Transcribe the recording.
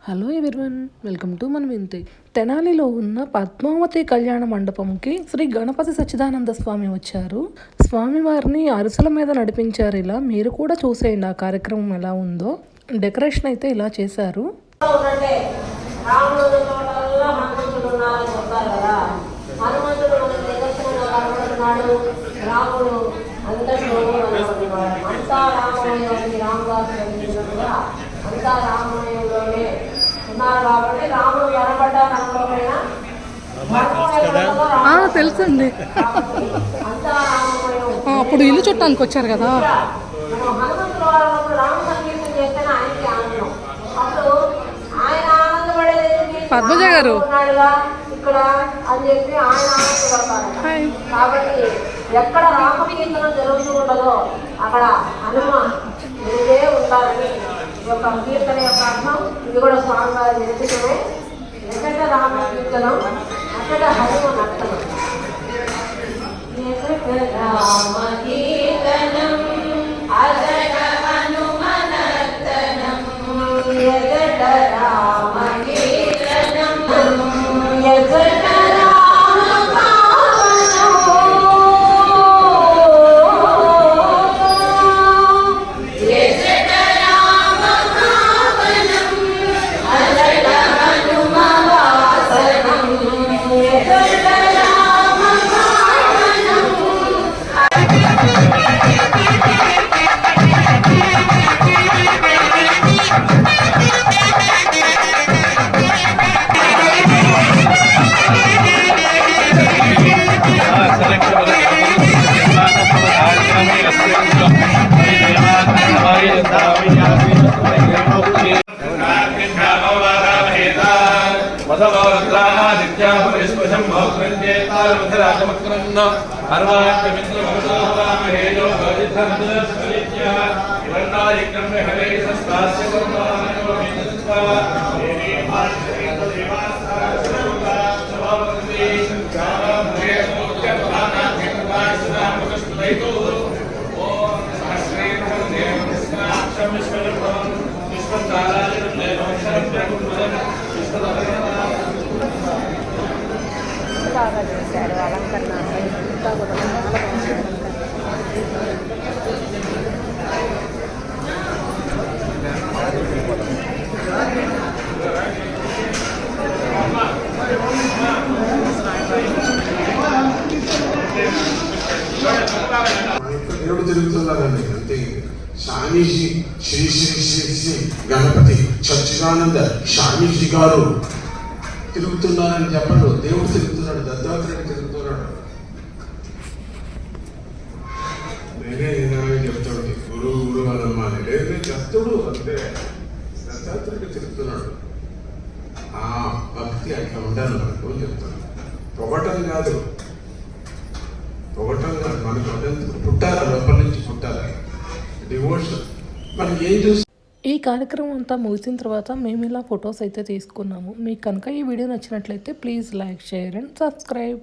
Hello everyone, welcome to మన వింతే. తెనాలిలో ఉన్న పద్మావతి కళ్యాణ మండపంకి శ్రీ గణపతి సచ్చిదానంద స్వామి వచ్చారు. స్వామివారిని అరుసల మీద నడిపించారు. ఇలా మీరు కూడా చూసేయండి ఆ కార్యక్రమం ఎలా ఉందో. డెకరేషన్ అయితే ఇలా చేశారు. అంతా రామమయంలోనే ఉన్నారు కాబట్టి రాముడు కనబడ్డా కనబడకపోయినా తెలుసండి. అంతా రామమయం. అప్పుడు ఇల్లు చుట్టానికి వచ్చారు కదా. హనుమంతుల వారు రామ సంకీర్తన చేస్తేనే ఆయనకి ఆనందం. అప్పుడు ఆయన ఆనందపడేది పద్మజ గారు ఇక్కడ అని చెప్పి ఆయన ఆనందపడతారు. కాబట్టి ఎక్కడ రామకీర్తన జరుగుతూ ఉండదో అక్కడ హనుమ మీరే ఉంటారని యొక్క కీర్తన యొక్క అర్థం. ఇది కూడా స్వామి వారి నిర్మితమే. ఎక్కడ రామ కీర్తనం అక్కడ హనుమ నర్తనం. రామ కీర్తనం అజట హనుమ నర్తనం. ఎజట రామ కీర్తనం ఎజట బాగా చేశారు అలంకరణ. ఇంకా కూడా దేవుడు తిరుగుతున్నారండి. అంతే. స్వామీజీ శ్రీ శ్రీ శ్రీ శ్రీ గణపతి సచ్చిదానంద స్వామీజీ గారు తిరుగుతున్నారని చెప్పడు. దేవుడు తిరుగుతున్నాడు, దత్తాత్రేయుడు తిరుగుతున్నాడు. నేనే చెప్తాడు గురువు గురువు అనమ్మా అని. లేదు, దత్తుడు అంటే దత్తాత్రేయుడు తిరుగుతున్నాడు. ఆ భక్తి అట్లా ఉండాలి మనకు చెప్తాను. పొగటం కాదు, మనకు అదంతా పుట్టాలి, లోపల నుంచి పుట్టాలి డివోషన్. మనం ఏం చూస్తాం. ఈ కార్యక్రమం అంతా ముగిసిన తర్వాత మేము ఇలా ఫొటోస్ అయితే తీసుకున్నాము. మీకు కనుక ఈ వీడియో నచ్చినట్లయితే please like, share and subscribe.